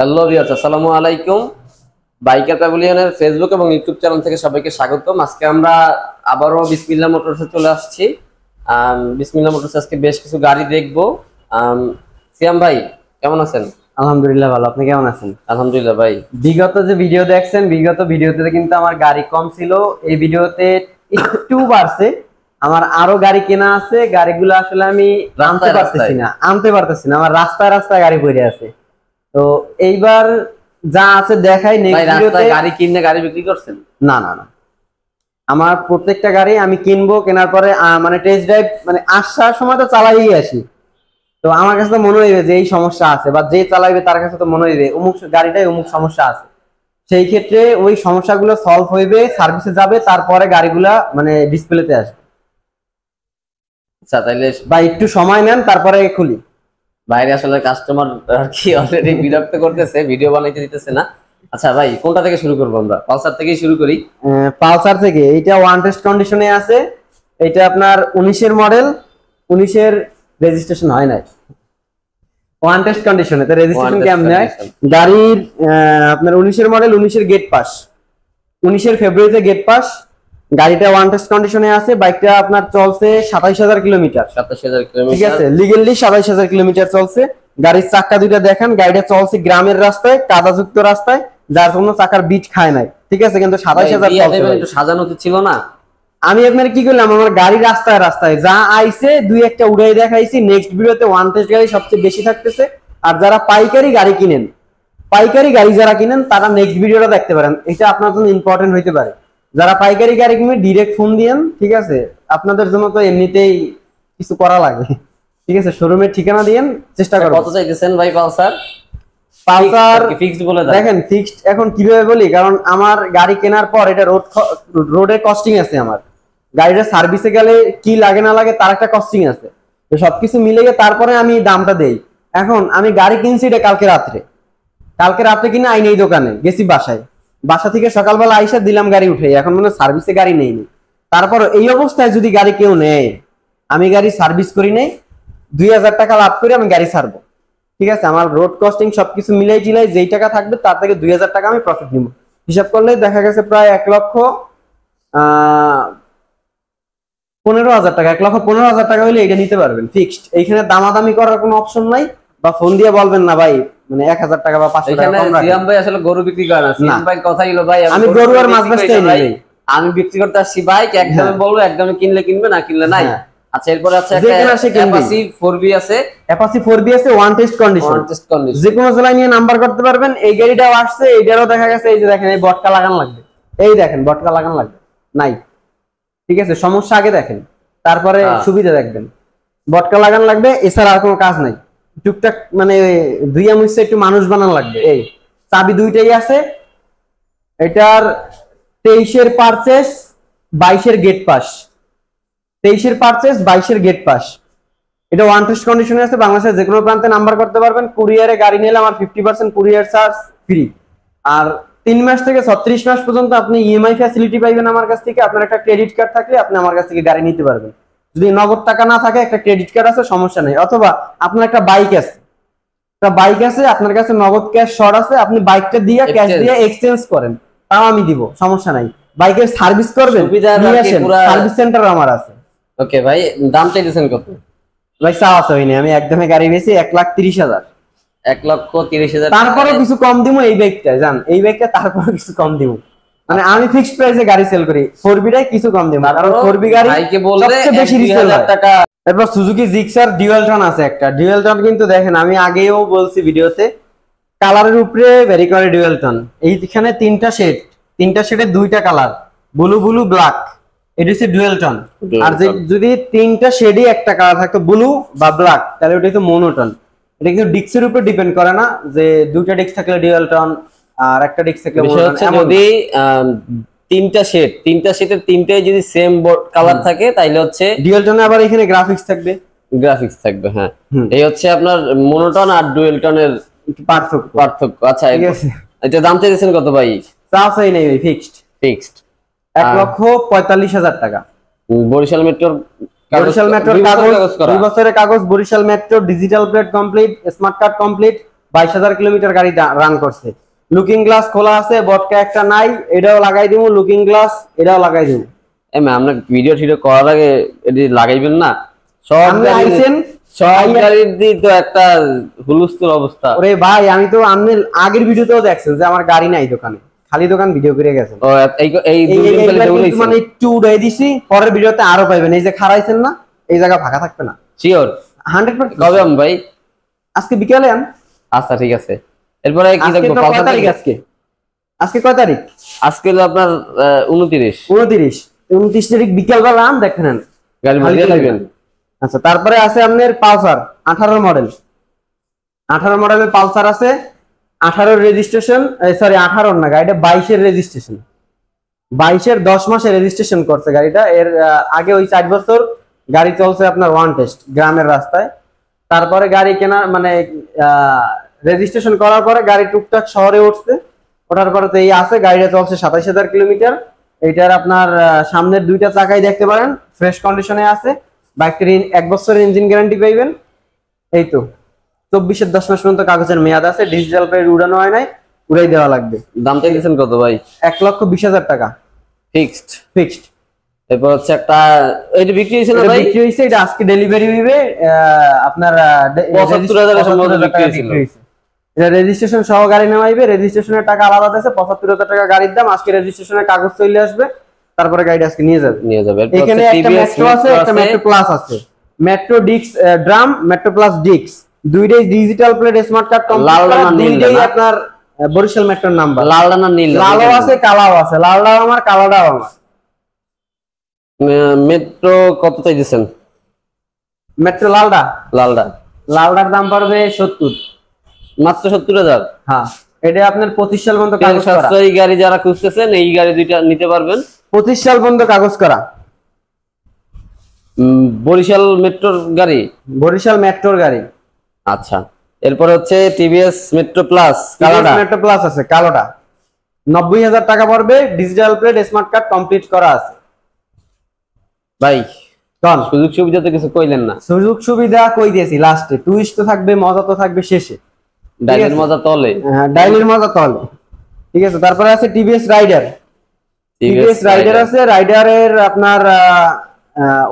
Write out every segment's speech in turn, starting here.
Hello viewers, আসসালামু আলাইকুম। Biker প্যাভিলিয়নের Facebook এবং ইউটিউব চ্যানেল থেকে সবাইকে স্বাগতম। আজকে আমরা আবারও বিসমিল্লাহ মোটরসে চলে আসছি। বিসমিল্লাহ মোটরসে আজকে বেশ কিছু গাড়ি দেখবো। সিয়াম ভাই কেমন আছেন? আলহামদুলিল্লাহ ভালো। আপনি কেমন আছেন? আলহামদুলিল্লাহ ভাই। বিগত যে ভিডিও দেখছেন, বিগত ভিডিওতে কিন্তু আমার গাড়ি কম ছিল, এই ভিডিওতে একটু বাড়ছে। আমার আরো গাড়ি কেনা আছে, গাড়িগুলো আসলে আমি আনতে পারতেছি না। আমার রাস্তায় রাস্তায় গাড়ি পড়ে আছে। তো এইবার যা আছে দেখাই। নেক্সট ভিডিওতে গাড়ি কিনে গাড়ি বিক্রি করছেন? না না না, আমার প্রত্যেকটা গাড়ি আমি কিনবো, কেনার পরে মানে টেস্ট ড্রাইভ মানে আসার সময় তো চালাই আসি। তো আমার কাছে তো মনে হইবে যে এই সমস্যা আছে, বা যে চালাইবে তার কাছে তো মনে হইবে অমুক গাড়িটাই অমুক সমস্যা আছে। সেই ক্ষেত্রে ওই সমস্যাগুলো সলভ হইবে, সার্ভিসে যাবে, তারপরে গাড়িগুলা মানে ডিসপ্লেতে আসবে। আচ্ছা, তাইলে বা একটু সময় নেন, তারপরে খুলি। বাইরে আসলে কাস্টমার আর কি অলরেডি বিরক্ত করতেছে, ভিডিও বানাইতে দিতেছে না। আচ্ছা ভাই, কোনটা থেকে শুরু করবো? আমরা পালসার থেকেই শুরু করি। পালসার থেকে। এইটা ওয়ান টেস্ট কন্ডিশনে আছে। এটা আপনার 19-এর মডেল, 19-এর রেজিস্ট্রেশন হয় নাই। ওয়ান টেস্ট কন্ডিশনে তো রেজিস্ট্রেশন কেমন হয়? গাড়ির আপনার 19-এর মডেল, 19-এর গেট পাস, 19-এর ফেব্রুয়ারিতে গেট পাস। গাড়িটা ওয়ান টেস্ট কন্ডিশনে আছে। বাইকটা আপনার চলছে 27,000 কিলোমিটার। 27,000 কিলোমিটার, ঠিক আছে, লিগেলি 27,000 কিলোমিটার চলছে। গাড়ির চাকা দুইটা দেখেন, গাড়িটা চলছে গ্রামের রাস্তায়, কাদাযুক্ত রাস্তায়, যার জন্য চাকার বিট খায় নাই। ঠিক আছে, কিন্তু 27,000 একটু সাজানো তো ছিল না। আমি আপনার কি করলাম, আমার গাড়ি রাস্তায় রাস্তায় যা আইছে দুই একটা উড়াই দেখাইছি। নেক্সট ভিডিওতে ওয়ান টেস্ট গাড়ি সবচেয়ে বেশি থাকতেছে। আর যারা পাইকারি গাড়ি কিনেন, যারা কিনেন তারা নেক্সট ভিডিওটা দেখতে পারেন। এটা আপনার জন্য ইম্পর্টেন্ট হইতে পারে। যারা পাইকারি গাড়ি কিনবে ডিরেক্ট ফোন দিয়েন। ঠিক আছে, আপনাদের জন্য তো এমনিতেই কিছু করা লাগে। ঠিক আছে, শোরুমের ঠিকানা দিয়েন, চেষ্টা করুন। কত চাইতেছেন ভাই পালসার? ফিক্সড বলে দেন। দেখেন ফিক্সড এখন কিভাবে বলি, কারণ আমার গাড়ি কেনার পর এটা রোডে কস্টিং আছে। আমার গাড়িটা সার্ভিসে গেলে কি লাগে না লাগে তার একটা কস্টিং আছে। তো সবকিছু মিলে গিয়ে তারপরে আমি দামটা দেই। এখন আমি গাড়ি কিনছি এটা কালকে রাত্রে কিনে আইনি এই দোকানে গেছি, বাসা থেকে সকালবেলা আইসা দিলাম গাড়ি উঠে। এখন মানে সার্ভিসে গাড়ি নেইনি। তারপর এই অবস্থায় যদি গাড়ি কেউ নেয়, আমি গাড়ি সার্ভিস করি নেই, 2,000 টাকা লাভ করে আমি গাড়ি ছাড়বো। ঠিক আছে, আমার রোড কস্টিং সবকিছু মিলাই টিলাই যেই টাকা থাকবে তার থেকে 2,000 টাকা আমি প্রফিট নিব। হিসাব করলে দেখা গেছে প্রায় 1,15,000 টাকা, 1,15,000 টাকা হলে এটা নিতে পারবেন ফিক্সড। এইখানে দামাদামি করার কোনো অপশন নাই, বা ফোন দিয়ে বলবেন না ভাই মানে 1,000 টাকা বা 500 টাকা কম রাখেন। সিয়াম ভাই আসলে গরু বিক্রি করে না। সিয়াম ভাই কথা হলো ভাই আমি গরু আর মাছ বেচতেই নাই, আমি বিক্রি করতে আসছি বাইক। একদমই বলবো, একদমই কিনলে কিনবে, না কিনলে নাই। আচ্ছা, এরপরে আছে একটা অ্যাপাচি 4B আছে। অ্যাপাচি 4B আছে ওয়ান টেস্ট কন্ডিশন। যে কোনো জেলায় নিয়ে নাম্বার করতে পারবেন। এই গাড়িটাও আসছে, এইটারও দেখা গেছে এই যে দেখেন এই বটকা লাগানো লাগবে। এই দেখেন বটকা লাগানো লাগবে নাই। ঠিক আছে, সমস্যা আগে দেখেন, তারপরে সুবিধা দেখবেন। বটকা লাগানো লাগবে, এছাড়া আর কোনো কাজ নাই। টুকটাক মানে দুইয়া মুছে একটু মানুষ বানানো লাগবে। এই চাবি দুইটাই আছে। এটার 23-এর পারচেস, 22-এর গেট পাস। 23-এর পারচেস, 22-এর গেট পাস। এটা ওয়ান টেস্ট কন্ডিশনে আছে। বাংলাদেশের যে কোনো প্রান্তে নাম্বার করতে পারবেন। কুরিয়ারে গাড়ি নিলে আমার 50% কুরিয়ার চার্জ ফ্রি। আর 3 মাস থেকে 36 মাস পর্যন্ত আপনি ইএমআই ফ্যাসিলিটি পাইবেন আমার কাছ থেকে। আপনার একটা ক্রেডিট কার্ড থাকলে আপনি আমার কাছ থেকে গাড়ি নিতে পারবেন। যদি নগদ টাকা না থাকে, একটা ক্রেডিট কার্ড আছে, সমস্যা নেই। অথবা আপনার একটা বাইক আছে, আপনার কাছে নগদ ক্যাশ শর্ট আছে, আপনি বাইকটা দিয়ে ক্যাশ দিয়ে এক্সচেঞ্জ করেন, তাও আমি দিব, সমস্যা নাই। বাইকের সার্ভিস করবেন, সার্ভিস সেন্টার আমার আছে। ওকে ভাই, দাম চাইতেছেন কত? ভাই চাওয়া চাইনি, আমি একদমই গাড়ি বেশি 1,30,000। 1,30,000 তারপরে কিছু কম দিব এই বাইকটা, জান এই বাইকটা তারপরে কিছু কম দিব। মানে আমি ফিক্সড প্রাইসে গাড়ি সেল করি। 4B টাই কিছু কম দিব, কারণ 4B গাড়ি সবচেয়ে বেশি রিসেল হয়। তারপর সুজুকি জিক্সার ডুয়াল টোন আছে একটা। ডুয়াল টোন কিন্তু দেখেন, আমি আগেও বলছি ভিডিওতে, কালারের উপরে ভ্যারি করে ডুয়াল টোন। এইখানে 3টা শেডের 2টা কালার, ব্লু ব্ল্যাক। এটা হচ্ছে ডুয়াল টোন। আর যদি 3টা শেডই একটা কালার থাকতো, ব্লু বা ব্ল্যাক, তাহলে ওটা হচ্ছে মোনোটোন। এটা কিন্তু ডিস্কের উপর ডিপেন্ড করে না, যে 2টা ডিস্ক থাকলে ডুয়াল টোন আর একটা ডিস্ক থাকলে মোনোটোন। যদি 3টা শেডের 3টাই যদি সেম কালার থাকে তাহলে হচ্ছে ডুয়াল টোনে। আবার এখানে গ্রাফিক্স থাকবে। হ্যাঁ, এই হচ্ছে আপনার মোনোটোন আর ডুয়াল টোনের পার্থক্য। আচ্ছা, এটা দাম চাইছেন কত ভাই? চাই নাই ভাই, ফিক্সড 1,45,000 টাকা। বরিশাল মেট্রোর কাগজ 2 বছরের কাগজ, Barishal metro digital plate complete, smart card complete, 22,000 kilometre গাড়ি রান করছে। লুকিং গ্লাস খোলা আছে, বটকা একটা নাই, এটাও লাগাই দিব। লুকিং গ্লাস এটাও লাগাই দিব। আমরা ভিডিও টিডিও করার আগে এটি লাগাইবেন না? সব আইছেন সব গাড়ির দিয়ে তো একটা হুলস্থুল অবস্থা। ওরে ভাই, আমি তো আপনি আগের ভিডিওতেও দেখছেন যে আমার গাড়ি নাই দোকানে, খালি দোকান ভিডিও করে গেছেন। মানে একটু উড়াই দিছি, পরের ভিডিওতে আরো পাইবেন। এই যে খারাইছেন না, এই জায়গা ফাঁকা থাকবে না। শিওর 100%। কবে ভাই? আজকে বিকালে আন। আচ্ছা ঠিক আছে। এরপরে কি দেখবো? কয় তারিখ আজকে? আজকে কয় তারিখ? আজকে হলো আপনার 29 তারিখ বিকাল বেলা আন, দেখেন গাড়ি মধ্যে নেবেন। আচ্ছা, তারপরে আছে আপনার পালসার 18 মডেল। 18 মডেলের পালসার আছে, 18 রেজিস্ট্রেশন, সরি 18 না, গাড়িটা 22-এর রেজিস্ট্রেশন। 22-এর 10 মাসে রেজিস্ট্রেশন করছে গাড়িটা। এর আগে ওই 4 বছর গাড়ি চলছে আপনার ওয়ান টেস্ট গ্রামের রাস্তায়। তারপরে গাড়ি কেনা মানে রেজিস্ট্রেশন করার পরে গাড়ি টুকটাক শহরে উঠছে। ওঠার পরে তো এই আছে, গাড়িটা চলছে 27,000 কিলোমিটার। এইটার আপনার সামনের দুইটা চাকাই দেখতে পারেন ফ্রেশ কন্ডিশনে আছে। বাইকটির 1 বছরের ইঞ্জিন গ্যারান্টি পাইবেন। এই তো 24-এর 10 মাস পর্যন্ত কাগজের মেয়াদ আছে। ডিজিটাল প্লেট উড়ানো হয় নাই, উড়াই দেওয়া লাগবে। দামটা দিয়েছেন কত ভাই? 1,20,000 টাকা ফিক্সড। এরপর হচ্ছে একটা এটা বিক্রি হয়েছিল ভাই? বিক্রি হয়েছে, এটা আজকে ডেলিভারি হইবে। আপনার 75,000 এর সম্ভবত বিক্রি হয়েছিল। এটা রেজিস্ট্রেশন সহ গাড়ি নেওয়াইবে, রেজিস্ট্রেশনের টাকা আলাদা আছে। 75,000 টাকা গাড়ির দাম। আজকে রেজিস্ট্রেশনের কাগজ চলে আসবে, তারপরে গাড়ি আজকে নিয়ে যাবে। এখানে একটা মেট্রো আছে, একটা মেট্রো প্লাস আছে। মেট্রো ডিক্স ড্রাম, মেট্রো প্লাস ডিক্স, দুইটাই digital plate smart card complete. দুইটাই আপনার বরিশাল মেট্রোর নাম্বার। লাল না নীল? লালও আছে, কালাও আছে। লালটাও আমার, কালাটাও আমার। মেট্রো কত চাইছেন? মেট্রো লালটার দাম পড়বে 70, মাত্র 70,000। হ্যাঁ, এটা আপনার 25 সাল পর্যন্ত কাগজ করা। এই গাড়ি যারা খুঁজতেছেন এই গাড়ি দুইটা নিতে পারবেন। 25 সাল পর্যন্ত কাগজ করা বরিশাল মেট্রোর গাড়ি। বরিশাল মেট্রোর গাড়ি। আচ্ছা, এরপর হচ্ছে TVS metro plus. Metro plus আছে কালোটা, 90,000 টাকা পড়বে। Digital plate smart card complete করা আছে। ভাই সুযোগ সুবিধা তো কিছু কইলেন না। সুযোগ সুবিধা কই দিয়েছি লাস্টে। টুইস্ট তো থাকবে, মজা তো থাকবে শেষে। ডাইলের মজা তলে। হ্যাঁ, ডাইলের মজা তলে। ঠিক আছে, তারপরে আছে টিভিএস রাইডার। আছে। রাইডারের আপনার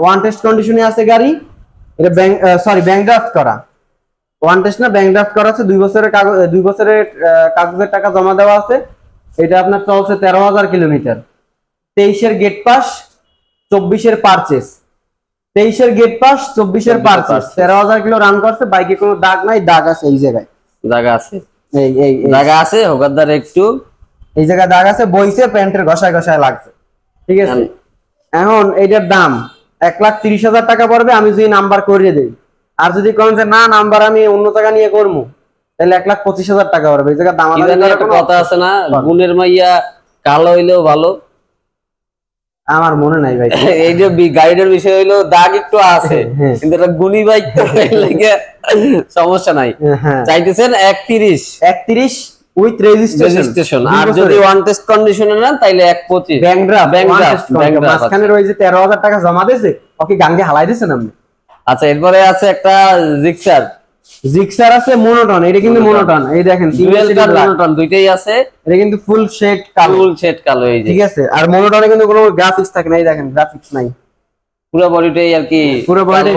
ওয়ান টেস্ট কন্ডিশনে আছে গাড়ি। এটা ব্যাংক ড্রাফট করা। ওয়ান টেস্ট না, ব্যাংক ড্রাফট করা আছে। 2 বছরের কাগজ, 2 বছরের কাগজের টাকা জমা দেওয়া আছে। এটা আপনার চলছে 13,000 কিলোমিটার। 23-এর গেট পাস, 24-এর পারচেস। 23-এর গেট পাস, 24-এর পারচেস। 13,000 কিলো রান করছে। বাইকে কোনো দাগ নাই, দাগ আছে এই জায়গায়। জায়গা আছে, এই জায়গা আছে। হোগাদার একটু এই জায়গায় দাগ আছে, বইছে, প্যান্টের ঘষায় লাগছে। ঠিক আছে, এখন এইটার দাম 1,30,000 টাকা পড়বে আমি যদি নাম্বার করিয়ে দেই। আর যদি কোন যে না নাম্বার আমি অন্য জায়গা নিয়ে করবো, তাহলে 1,25,000 টাকা পড়বে। এই জায়গায় দাম কথা আছে না, গুণের মাইয়া কালো হইলেও ভালো। আমার মনে নাই ভাই। এই যে গাড়িটার বিষয় হইলো দাগ একটু আছে, কিন্তু এটা গুণী বাইক লাগে সমস্যা নাই। চাইতেছেন 31 উইথ রেজিস্ট্রেশন। আর যদি ওয়ান টেস্ট কন্ডিশনে নেন তাইলে 1,25 ব্যাংক ড্রাফট। মাঝখানের ওই যে 13,000 টাকা জমা দিয়েছে, ওকে গাঙ্গে হালাই দিয়েছেন আপনি। আচ্ছা, এরপরে আছে একটা জিক্সার আছে মোনোটন। এটা কিন্তু মোনোটন, এই দেখেন মোনোটন দুইটাই আছে। এটা কিন্তু ফুল শেড কালো, এই যে ঠিক আছে। আর মোনোটনে কিন্তু কোনো গ্রাফিক্স থাকে না, এই দেখেন গ্রাফিক্স নাই, পুরো বডিটাই আর কি, পুরো বডিটাই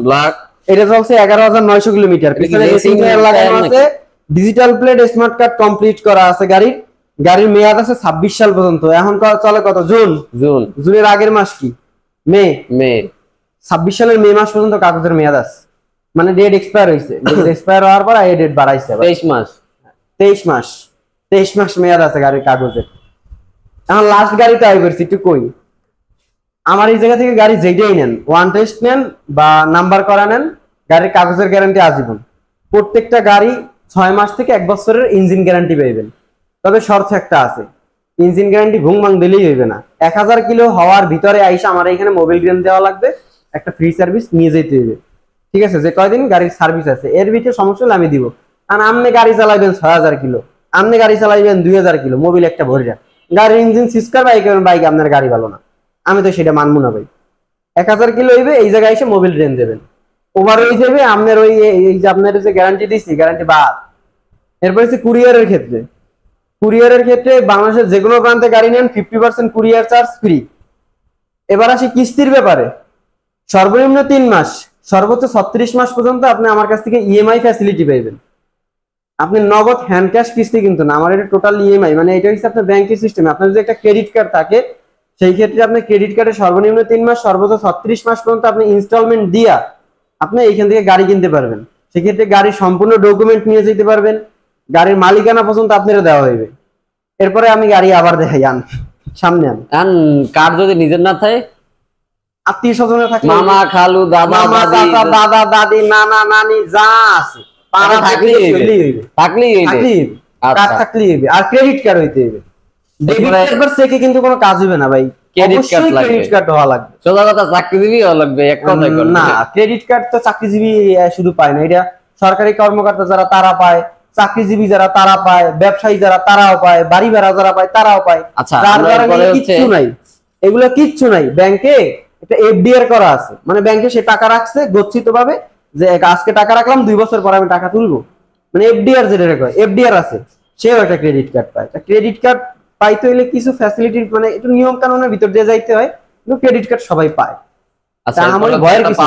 ব্ল্যাক। এটা চলছে 11,900 কিলোমিটার। পিছনে রেসিং টায়ার লাগানো আছে। Digital plate smart card complete করা আছে। গাড়ির মেয়াদ আছে 26 সাল পর্যন্ত। এখন চলে কত? জুনের আগের মাস কি? মে। 26 সালের মে মাস পর্যন্ত কাগজের মেয়াদ আছে। মানে ডেট এক্সপায়ার হইছে, ডেট এক্সপায়ার হওয়ার পর এই ডেট বাড়াইছে। 23 মাস মেয়াদ আছে গাড়ির কাগজের। এখন লাস্ট গাড়িটা আই করছি একটু কই। আমার এই জায়গা থেকে গাড়ি যেটাই নেন, ওয়ান টেস্ট নেন বা নাম্বার করা নেন, গাড়ির কাগজের গ্যারান্টি আজীবন। প্রত্যেকটা গাড়ি 6 মাস থেকে 1 বছরের ইঞ্জিন গ্যারান্টি পাইবেন। তবে শর্ত একটা আছে, ইঞ্জিন গ্যারান্টি ভুংভাং দিলেই হইবে না। 1000 কিলো হওয়ার ভিতরে আইসা আমার এখানে মোবাইল গ্রেন দেওয়া লাগবে, একটা ফ্রি সার্ভিস নিয়ে যেতে হইবে। ঠিক আছে, যে কয়দিন গাড়ির সার্ভিস আছে এর ভিতরে সমস্যা হলে আমি দিব। কারণ আপনি গাড়ি চালাইবেন 6000 কিলো, আপনি গাড়ি চালাইবেন 2000 কিলো, মোবিল একটা ভরে যান, গাড়ির ইঞ্জিন সিস্কার বাইক আপনার গাড়ি ভালো না, আমি তো সেটা মানবো না ভাই। 1000 কিলো হইবে, এই জায়গায় এসে মোবিল রেন দেবেন। ওভার হয়ে যাবে আপনার ওই যে আপনার যে গ্যারান্টি দিচ্ছি, গ্যারান্টি বাদ এরপর হচ্ছে কুরিয়ারের ক্ষেত্রে বাংলাদেশের যে কোনো প্রান্তে গাড়ি নেন 50% কুরিয়ার চার্জ ফ্রি। এবার আসি কিস্তির ব্যাপারে। সর্বনিম্ন 3 মাস, সর্বোচ্চ 36 মাস পর্যন্ত আপনি আমার কাছ থেকে ইএমআই ফ্যাসিলিটি পাইবেন। আপনি নগদ হ্যান্ড ক্যাশ কিস্তি কিন্তু না, আমার এটা টোটাল ইএমআই, মানে এটা হচ্ছে আপনার ব্যাংকের সিস্টেমে। আপনার যদি একটা ক্রেডিট কার্ড থাকে, সেই ক্ষেত্রে আপনি ক্রেডিট কার্ডে সর্বনিম্ন 3 মাস, সর্বোচ্চ 36 মাস পর্যন্ত আপনি ইনস্টলমেন্ট দিয়া আপনি এইখান থেকে গাড়ি কিনতে পারবেন। সেক্ষেত্রে গাড়ির সম্পূর্ণ ডকুমেন্ট নিয়ে যেতে পারবেন, গাড়ির মালিকানা পর্যন্ত আপনারা দেওয়া হইবে। এরপরে আমি গাড়ি আবার দেখাই, সামনে কার যদি নিজের না থাকে, আত্মীয় স্বজনের থাকে, মামা খালু দাদা দাদি নানা নানি যা আছে থাকলেই আর ক্রেডিট কার্ড হইতে হইবে। ডেবিট কার্ড চেকে কিন্তু কোনো কাজ হবে না ভাই, ক্রেডিট কার্ড হওয়া লাগবে। সোজা কথা চাকরিজীবী হওয়া লাগবে, এক কথায় না ক্রেডিট কার্ড তো চাকরিজীবী শুধু পায় না, এটা সরকারি কর্মকর্তা যারা তারা পায়, চাকরিজীবী যারা তারা পায়, ব্যবসায়ী যারা তারাও পায়, বাড়ি ভাড়া যারা পায় তারাও পায়। কিচ্ছু নাই, এগুলো কিচ্ছু নাই। ব্যাংকে একটা এফডিআর করা আছে, মানে ব্যাংকে সে টাকা রাখছে গচ্ছিত ভাবে, যে আজকে টাকা রাখলাম 2 বছর পর আমি টাকা তুলবো, মানে এফডিআর যেটা কয়, এফডিআর আছে, সেও একটা ক্রেডিট কার্ড পায়। ক্রেডিট কার্ড পাইতে হইলে কিছু ফ্যাসিলিটি, মানে একটু নিয়ম কানুনের ভিতর দিয়ে যাইতে হয়, কিন্তু ক্রেডিট কার্ড সবাই পায়। আচ্ছা, আমার ভয়ের কিছু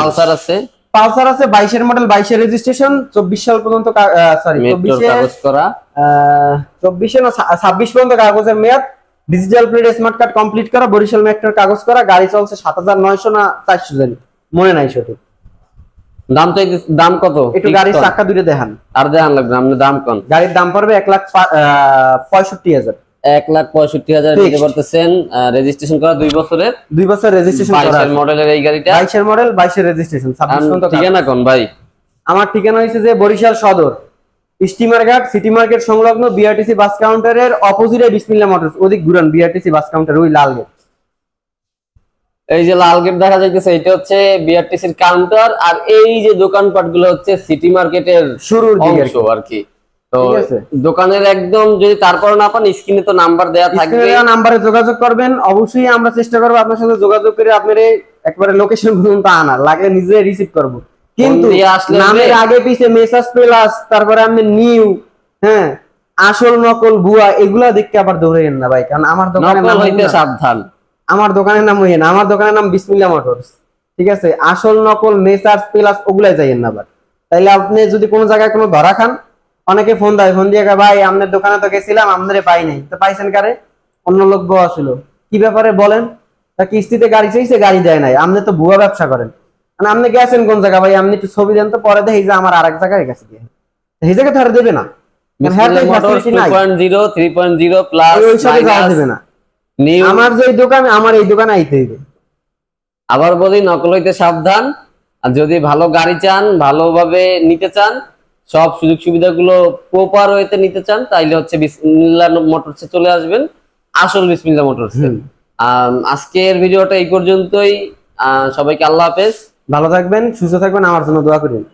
পালসার আছে, 22 এর মডেল, 22 এর রেজিস্ট্রেশন, 24 সাল পর্যন্ত, সরি 24 কাগজ করা, 24 না 26 পর্যন্ত কাগজের মেয়াদ, digital plate smart card complete করা, বরিশাল মেট্রোর কাগজ করা, গাড়ি চলছে 7900 না 400 জানি মনে নাই সঠিক। দাম কত? একটু গাড়ির চাকা দুটো দেখান। আর দেখান লাগবে, আপনি দাম কোন? গাড়ির দাম পড়বে 1,65,000। 1,65,000 দিতে পারতেছেন। রেজিস্ট্রেশন করা 2 বছরের, 2 বছর রেজিস্ট্রেশন করা। 22 এর মডেলের এই গাড়িটা, 22 এর মডেল, 22 এর রেজিস্ট্রেশন, 26 পর্যন্ত। ঠিকানা কোন ভাই? আমার ঠিকানা হইছে যে বরিশাল সদর, স্টিমার ঘাট, সিটি মার্কেট সংলগ্ন বিআরটিসি বাস কাউন্টারের অপোজিটে বিসমিল্লাহ মোটরস। ওদিক ঘুরান, বিআরটিসি বাস কাউন্টার, ওই লাল গেট। এই যে লাল গেট দেখা যাইতেছে, এটা হচ্ছে বিআরটিসির কাউন্টার, আর এই যে দোকানপাট গুলো হচ্ছে সিটি মার্কেটের শুরুর দিকে আর কি। তো দোকানের একদম যদি তারপর না পান, স্ক্রিনে তো নাম্বার দেয়া থাকবে, নাম্বারে যোগাযোগ করবেন। অবশ্যই আমরা চেষ্টা করব আপনার সাথে যোগাযোগ করে আপনারে একবারে লোকেশন পর্যন্ত আনার, লাগলে নিজে রিসিভ করব। কিন্তু নামের আগে পিছে মেসাজ প্লাস, তারপরে আপনি নিউ, হ্যাঁ আসল নকল ভুয়া, এগুলা দেখতে আবার দৌড়াইয়েন না ভাই, কারণ আমার দোকানের নাম হইতে সাবধান। আমার দোকানের নাম হইছে না, আমার দোকানের নাম বিসমিল্লাহ মোটরস, ঠিক আছে? আসল নকল মেসাজ প্লাস ওগুলাই যাইয়েন না আবার। তাইলে আপনি যদি কোনো জায়গায় কোনো ধরা খান, অনেকে ফোন দেয়, ফোন দিয়ে ভাই আপনার দোকানে তো গেছিলাম, আপনারে পাই নাই। তো পাইছেন কারে? অন্য লোক বয়া ছিল। কি ব্যাপারে বলেন? তা কিস্তিতে গাড়ি চাইছে, গাড়ি দেয় নাই। আপনি তো ভুয়া ব্যবসা করেন। মানে আপনি গেছেন কোন জায়গা ভাই, আপনি একটু ছবি দেন তো, পরে দেখি যে আমার আরেক জায়গায় গেছে, এই জায়গায় ধরে দেবে না। আমার যে দোকান, আমার এই দোকানে আইতে হইবে। আবার বলি, নকল হইতে সাবধান। আর যদি ভালো গাড়ি চান, ভালোভাবে নিতে চান, সব সুযোগ সুবিধাগুলো প্রপার ওয়েতে নিতে চান, তাইলে হচ্ছে বিসমিল্লাহ মোটরসে চলে আসবেন, আসল বিসমিল্লাহ মোটরসে। আজকের ভিডিওটা এই পর্যন্তই। সবাইকে আল্লাহ হাফেজ, ভালো থাকবেন, সুস্থ থাকবেন, আমার জন্য দোয়া করবেন।